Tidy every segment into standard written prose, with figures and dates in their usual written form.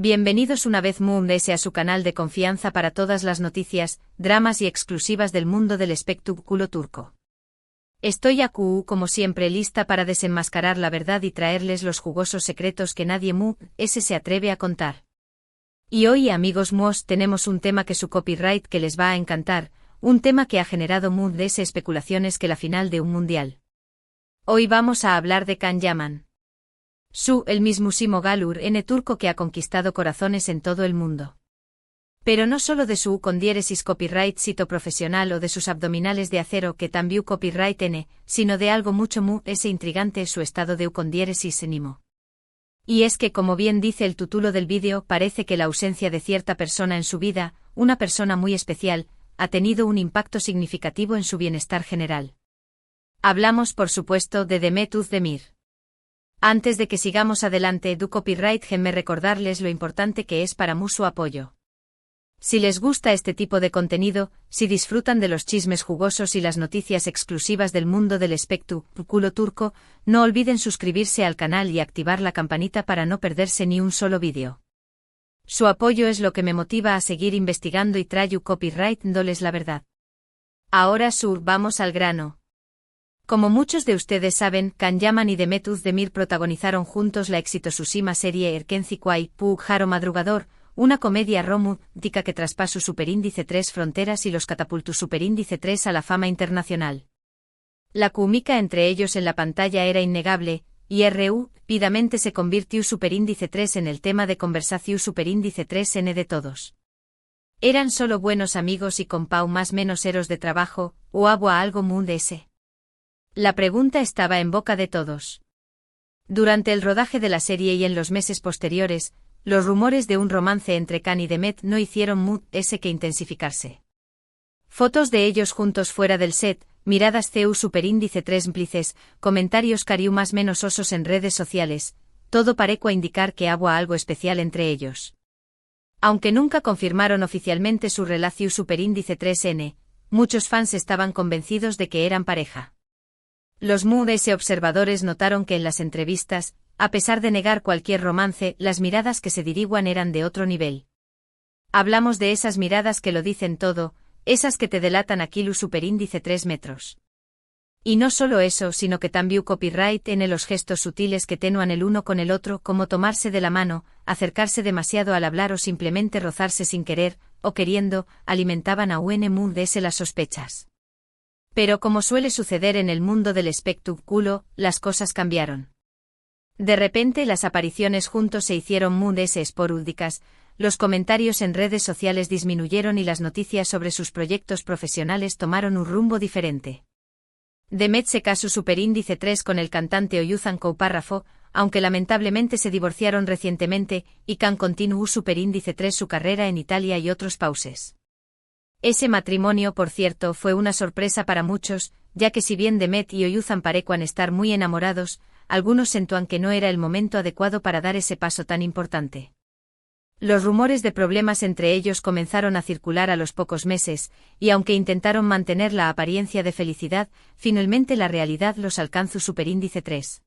Bienvenidos una vez más a su canal de confianza para todas las noticias, dramas y exclusivas del mundo del espectáculo turco. Estoy aquí como siempre lista para desenmascarar la verdad y traerles los jugosos secretos que nadie se atreve a contar. Y hoy, amigos míos, tenemos un tema que su copyright que les va a encantar, un tema que ha generado muchas especulaciones que la final de un mundial. Hoy vamos a hablar de Can Yaman. El mismísimo galur turco que ha conquistado corazones en todo el mundo. Pero no solo de su con diéresis copyright sito profesional o de sus abdominales de acero que también copyright sino de algo mucho intrigante su estado de con diéresis nimo. Y es que, como bien dice el título del vídeo, parece que la ausencia de cierta persona en su vida, una persona muy especial, ha tenido un impacto significativo en su bienestar general. Hablamos, por supuesto, de Demet Özdemir. Antes de que sigamos adelante, du copyright déjenme recordarles lo importante que es para su apoyo. Si les gusta este tipo de contenido, si disfrutan de los chismes jugosos y las noticias exclusivas del mundo del espectáculo turco, no olviden suscribirse al canal y activar la campanita para no perderse ni un solo vídeo. Su apoyo es lo que me motiva a seguir investigando y traigo copyright dándoles la verdad. Ahora vamos al grano. Como muchos de ustedes saben, Can Yaman y Demet Özdemir protagonizaron juntos la exitosísima serie Erkenci Kuay Jaro Madrugador, una comedia romántica que traspasó superíndice 3 fronteras y los catapultó superíndice 3 a la fama internacional. La química entre ellos en la pantalla era innegable, y rápidamente se convirtió superíndice 3 en el tema de conversación superíndice 3 de todos. Eran solo buenos amigos y con más menos eros de trabajo, o agua algo ese. La pregunta estaba en boca de todos. Durante el rodaje de la serie y en los meses posteriores, los rumores de un romance entre Can y Demet no hicieron que intensificarse. Fotos de ellos juntos fuera del set, miradas superíndice 3 cómplices, comentarios cariu más menos osos en redes sociales, todo pareció indicar que había algo especial entre ellos. Aunque nunca confirmaron oficialmente su relación superíndice 3 muchos fans estaban convencidos de que eran pareja. Los observadores notaron que en las entrevistas, a pesar de negar cualquier romance, las miradas que se dirigían eran de otro nivel. Hablamos de esas miradas que lo dicen todo, esas que te delatan aquí superíndice 3 metros. Y no solo eso, sino que también copyright en los gestos sutiles que tenuan el uno con el otro, como tomarse de la mano, acercarse demasiado al hablar o simplemente rozarse sin querer, o queriendo, alimentaban a las sospechas. Pero como suele suceder en el mundo del espectáculo, las cosas cambiaron. De repente las apariciones juntos se hicieron esporádicas, los comentarios en redes sociales disminuyeron y las noticias sobre sus proyectos profesionales tomaron un rumbo diferente. Demet se casó superíndice 3 con el cantante Oyuzhan Párrafo, aunque lamentablemente se divorciaron recientemente, y Can continuó superíndice 3 su carrera en Italia y otros países. Ese matrimonio, por cierto, fue una sorpresa para muchos, ya que si bien Demet y Oyuzhan parecían estar muy enamorados, algunos sentían que no era el momento adecuado para dar ese paso tan importante. Los rumores de problemas entre ellos comenzaron a circular a los pocos meses, y aunque intentaron mantener la apariencia de felicidad, finalmente la realidad los alcanzó superíndice 3.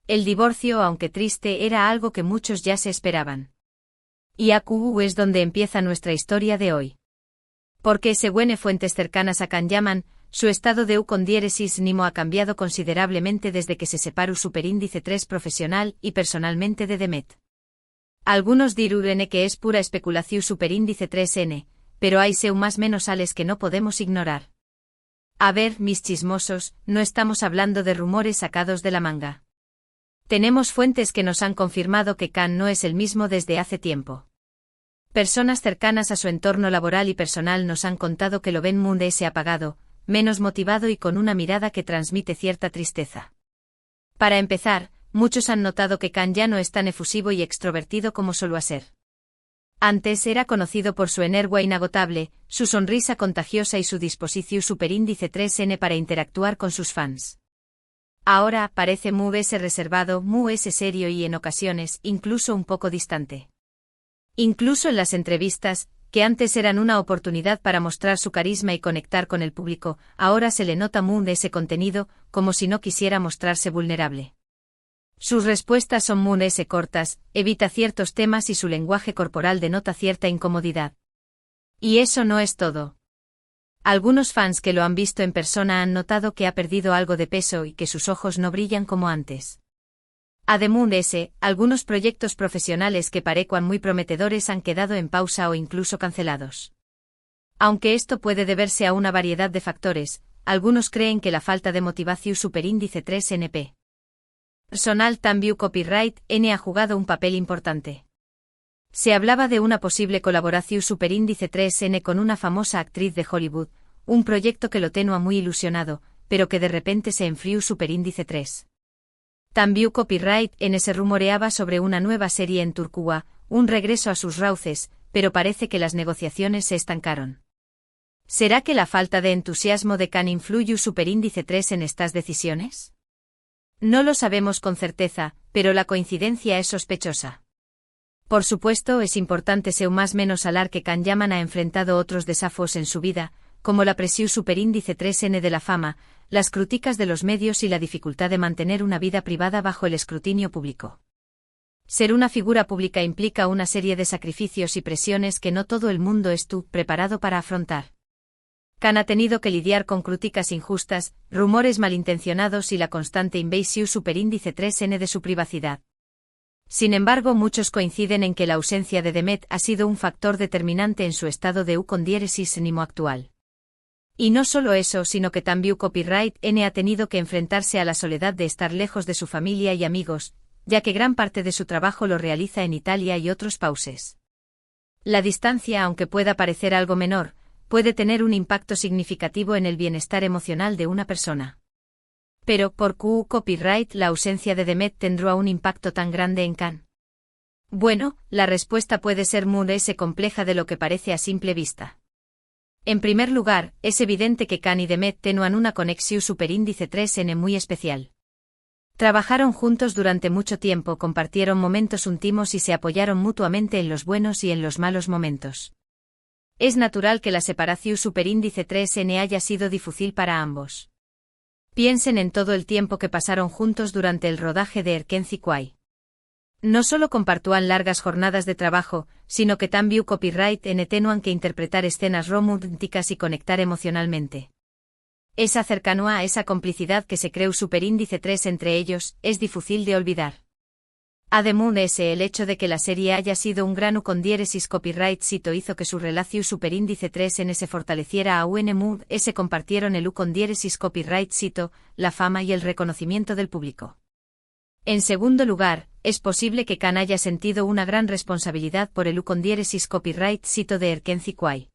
El divorcio, aunque triste, era algo que muchos ya se esperaban. Y aquí es donde empieza nuestra historia de hoy. Porque, según fuentes cercanas a Can Yaman, su estado de con diéresis nimo ha cambiado considerablemente desde que se separó superíndice 3 profesional y personalmente de Demet. Algunos dirán que es pura especulación superíndice 3 pero hay más menos ales que no podemos ignorar. A ver, mis chismosos, no estamos hablando de rumores sacados de la manga. Tenemos fuentes que nos han confirmado que Can no es el mismo desde hace tiempo. Personas cercanas a su entorno laboral y personal nos han contado que lo ven apagado, menos motivado y con una mirada que transmite cierta tristeza. Para empezar, muchos han notado que Can ya no es tan efusivo y extrovertido como solía ser. Antes era conocido por su energía inagotable, su sonrisa contagiosa y su disposición superíndice 3 para interactuar con sus fans. Ahora parece reservado, serio y en ocasiones incluso un poco distante. Incluso en las entrevistas, que antes eran una oportunidad para mostrar su carisma y conectar con el público, ahora se le nota ese contenido, como si no quisiera mostrarse vulnerable. Sus respuestas son muy cortas, evita ciertos temas y su lenguaje corporal denota cierta incomodidad. Y eso no es todo. Algunos fans que lo han visto en persona han notado que ha perdido algo de peso y que sus ojos no brillan como antes. Además, algunos proyectos profesionales que parecían muy prometedores han quedado en pausa o incluso cancelados. Aunque esto puede deberse a una variedad de factores, algunos creen que la falta de motivación superíndice 3NP. Personal También Copyright N ha jugado un papel importante. Se hablaba de una posible colaboración superíndice 3N con una famosa actriz de Hollywood, un proyecto que lo tenía muy ilusionado, pero que de repente se enfrió superíndice 3. También Copyright N se rumoreaba sobre una nueva serie en Turquía, un regreso a sus rauces, pero parece que las negociaciones se estancaron. ¿Será que la falta de entusiasmo de Khan influyó superíndice 3 en estas decisiones? No lo sabemos con certeza, pero la coincidencia es sospechosa. Por supuesto, es importante ser más menos alar que Khan Yaman ha enfrentado otros desafíos en su vida, como la presión superíndice 3N de la fama, las críticas de los medios y la dificultad de mantener una vida privada bajo el escrutinio público. Ser una figura pública implica una serie de sacrificios y presiones que no todo el mundo estuvo preparado para afrontar. Khan ha tenido que lidiar con críticas injustas, rumores malintencionados y la constante invasión superíndice 3N de su privacidad. Sin embargo, muchos coinciden en que la ausencia de Demet ha sido un factor determinante en su estado de eucondiéresis ánimo actual. Y no solo eso, sino que también Copyright N ha tenido que enfrentarse a la soledad de estar lejos de su familia y amigos, ya que gran parte de su trabajo lo realiza en Italia y otros países. La distancia, aunque pueda parecer algo menor, puede tener un impacto significativo en el bienestar emocional de una persona. Pero, ¿por qué Copyright la ausencia de Demet tendrá un impacto tan grande en Khan? Bueno, la respuesta puede ser muy compleja de lo que parece a simple vista. En primer lugar, es evidente que Khan y Demet tenían una conexión superíndice 3N muy especial. Trabajaron juntos durante mucho tiempo, compartieron momentos íntimos y se apoyaron mutuamente en los buenos y en los malos momentos. Es natural que la separación superíndice 3N haya sido difícil para ambos. Piensen en todo el tiempo que pasaron juntos durante el rodaje de Erkenci Kwai. No solo compartían largas jornadas de trabajo, sino que también Copyright N tenían que interpretar escenas románticas y conectar emocionalmente. Esa cercanía, esa complicidad que se creó superíndice 3 entre ellos, es difícil de olvidar. Además, el hecho de que la serie haya sido un gran eucondiéresis copyright sito hizo que su relación superíndice 3N se fortaleciera aún se compartieron el eucondiéresis copyright sito, la fama y el reconocimiento del público. En segundo lugar, es posible que Khan haya sentido una gran responsabilidad por el eucondiéresis copyright sito de Erkenci Kwai.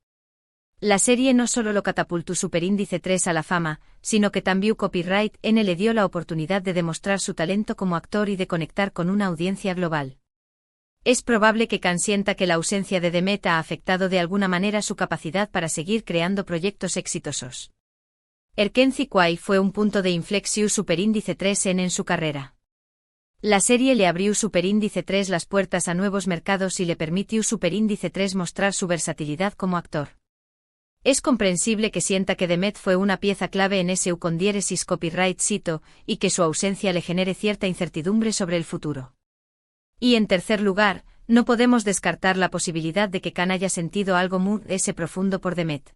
La serie no solo lo catapultó superíndice 3 a la fama, sino que también Copyright N le dio la oportunidad de demostrar su talento como actor y de conectar con una audiencia global. Es probable que Khan sienta que la ausencia de Demet ha afectado de alguna manera su capacidad para seguir creando proyectos exitosos. Erkenci Kwai fue un punto de inflexión superíndice 3N en su carrera. La serie le abrió superíndice 3 las puertas a nuevos mercados y le permitió superíndice 3 mostrar su versatilidad como actor. Es comprensible que sienta que Demet fue una pieza clave en ese eucondiéresis copyright sito, y que su ausencia le genere cierta incertidumbre sobre el futuro. Y en tercer lugar, no podemos descartar la posibilidad de que Khan haya sentido algo muy profundo por Demet.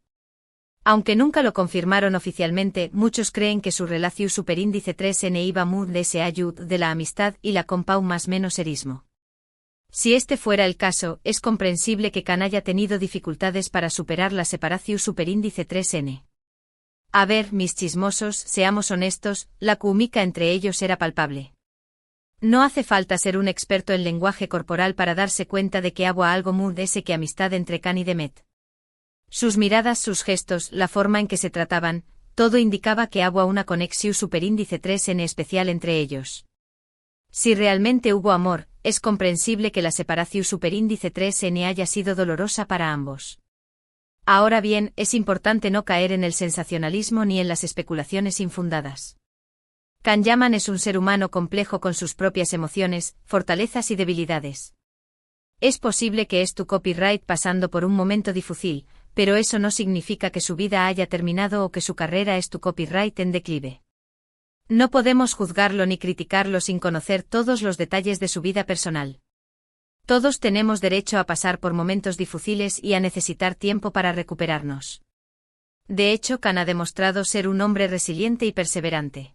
Aunque nunca lo confirmaron oficialmente, muchos creen que su relación superíndice 3N iba muy de la amistad y la compau más menos erismo. Si este fuera el caso, es comprensible que Khan haya tenido dificultades para superar la separación superíndice 3N. A ver, mis chismosos, seamos honestos, la química entre ellos era palpable. No hace falta ser un experto en lenguaje corporal para darse cuenta de que había algo muy que amistad entre Khan y Demet. Sus miradas, sus gestos, la forma en que se trataban, todo indicaba que había una conexión superíndice 3N especial entre ellos. Si realmente hubo amor, es comprensible que la separación superíndice 3N haya sido dolorosa para ambos. Ahora bien, es importante no caer en el sensacionalismo ni en las especulaciones infundadas. Khan Yaman es un ser humano complejo con sus propias emociones, fortalezas y debilidades. Es posible que esté Copyright pasando por un momento difícil, pero eso no significa que su vida haya terminado o que su carrera esté Copyright en declive. No podemos juzgarlo ni criticarlo sin conocer todos los detalles de su vida personal. Todos tenemos derecho a pasar por momentos difíciles y a necesitar tiempo para recuperarnos. De hecho, Khan ha demostrado ser un hombre resiliente y perseverante.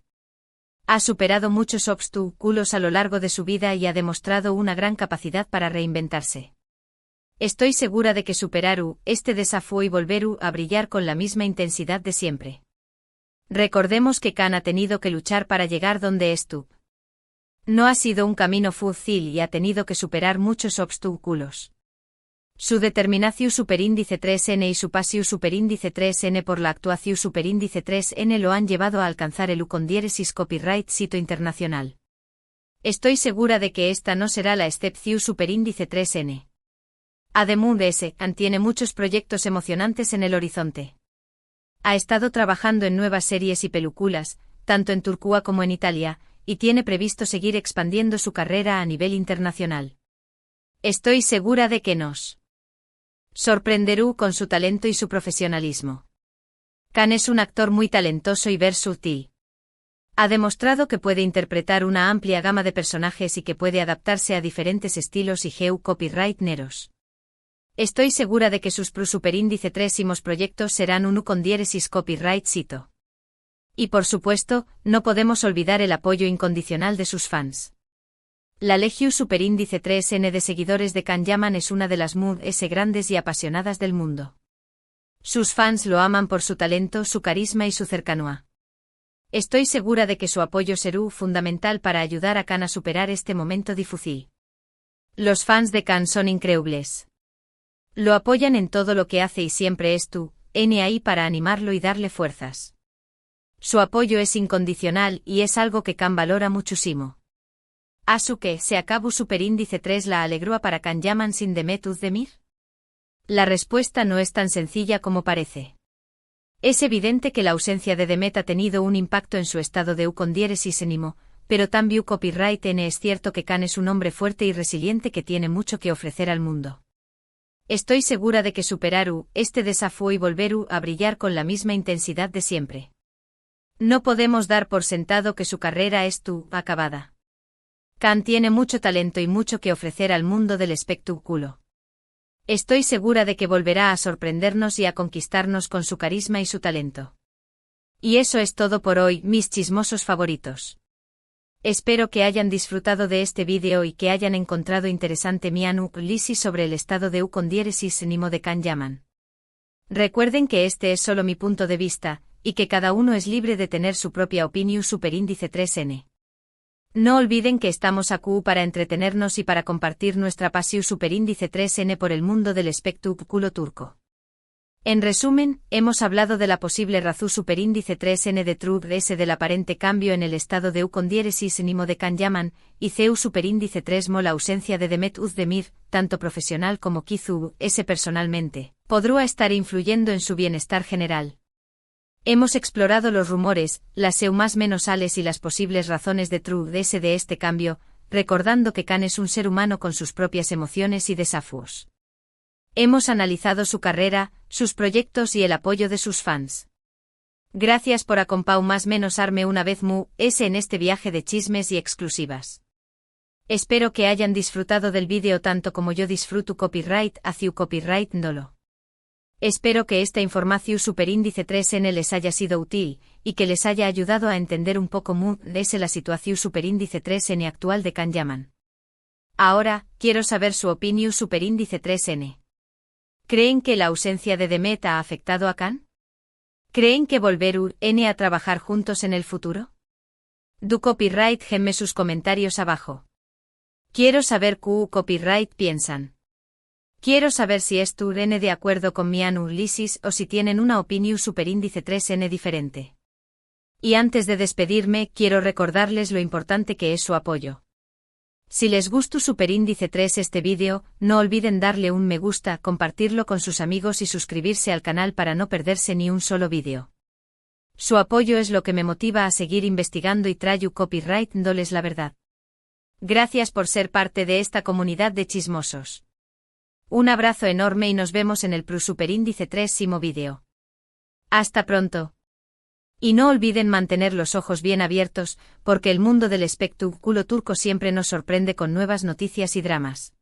Ha superado muchos obstáculos a lo largo de su vida y ha demostrado una gran capacidad para reinventarse. Estoy segura de que superará este desafío y volverá a brillar con la misma intensidad de siempre. Recordemos que Khan ha tenido que luchar para llegar donde estuvo. No ha sido un camino fácil y ha tenido que superar muchos obstáculos. Su determinación superíndice 3N y su pasión superíndice 3N por la actuación superíndice 3N lo han llevado a alcanzar el con diéresis copyright sito internacional. Estoy segura de que esta no será la excepción superíndice 3N. Además de ese, Khan tiene muchos proyectos emocionantes en el horizonte. Ha estado trabajando en nuevas series y películas, tanto en Turquía como en Italia, y tiene previsto seguir expandiendo su carrera a nivel internacional. Estoy segura de que nos sorprenderá con su talento y su profesionalismo. Khan es un actor muy talentoso y versátil. Ha demostrado que puede interpretar una amplia gama de personajes y que puede adaptarse a diferentes estilos y copyright neros. Estoy segura de que sus superíndice 3 proyectos serán un con diéresis copyright sito. Y por supuesto, no podemos olvidar el apoyo incondicional de sus fans. La legión superíndice 3N de seguidores de Khan Yaman es una de las más grandes y apasionadas del mundo. Sus fans lo aman por su talento, su carisma y su cercanía. Estoy segura de que su apoyo será fundamental para ayudar a Khan a superar este momento difícil. Los fans de Khan son increíbles. Lo apoyan en todo lo que hace y siempre ahí para animarlo y darle fuerzas. Su apoyo es incondicional y es algo que Khan valora muchísimo. ¿Asuke se acabó superíndice 3 la alegró para Khan Yaman sin Demet Özdemir? La respuesta no es tan sencilla como parece. Es evidente que la ausencia de Demet ha tenido un impacto en su estado de con diéresis ánimo, pero también copyright N es cierto que Khan es un hombre fuerte y resiliente que tiene mucho que ofrecer al mundo. Estoy segura de que superará este desafío y volverá a brillar con la misma intensidad de siempre. No podemos dar por sentado que su carrera acabada. Khan tiene mucho talento y mucho que ofrecer al mundo del espectáculo. Estoy segura de que volverá a sorprendernos y a conquistarnos con su carisma y su talento. Y eso es todo por hoy, mis chismosos favoritos. Espero que hayan disfrutado de este vídeo y que hayan encontrado interesante mi análisis sobre el estado de con diéresis ánimo de Khan Yaman. Recuerden que este es solo mi punto de vista, y que cada uno es libre de tener su propia opinión superíndice 3N. No olviden que estamos aquí para entretenernos y para compartir nuestra pasión superíndice 3N por el mundo del espectáculo turco. En resumen, hemos hablado de la posible razón superíndice 3N de Trug S del aparente cambio en el estado de con diéresis ánimo de Khan Yaman, y CEU superíndice 3 la ausencia de Demet Özdemir, tanto profesional como Kizu S personalmente, podrá estar influyendo en su bienestar general. Hemos explorado los rumores, las más menosales y las posibles razones de Trug S de este cambio, recordando que Khan es un ser humano con sus propias emociones y desafíos. Hemos analizado su carrera, sus proyectos y el apoyo de sus fans. Gracias por acompañarme una vez más en este viaje de chismes y exclusivas. Espero que hayan disfrutado del vídeo tanto como yo disfruto copyright hacia copyright Ndolo. Espero que esta información superíndice 3N les haya sido útil, y que les haya ayudado a entender un poco más de la situación superíndice 3N actual de Khan Yaman. Ahora, quiero saber su opinión superíndice 3N. ¿Creen que la ausencia de Demet ha afectado a Khan? ¿Creen que volverán a trabajar juntos en el futuro? Do copyright genme sus comentarios abajo. Quiero saber qué copyright piensan. Quiero saber si están de acuerdo con mi análisis o si tienen una opinión superíndice 3N diferente. Y antes de despedirme, quiero recordarles lo importante que es su apoyo. Si les gustó superíndice 3 este vídeo, no olviden darle un me gusta, compartirlo con sus amigos y suscribirse al canal para no perderse ni un solo vídeo. Su apoyo es lo que me motiva a seguir investigando y traigo copyright dándoles la verdad. Gracias por ser parte de esta comunidad de chismosos. Un abrazo enorme y nos vemos en el superíndice 3 vídeo. Hasta pronto. Y no olviden mantener los ojos bien abiertos, porque el mundo del espectáculo turco siempre nos sorprende con nuevas noticias y dramas.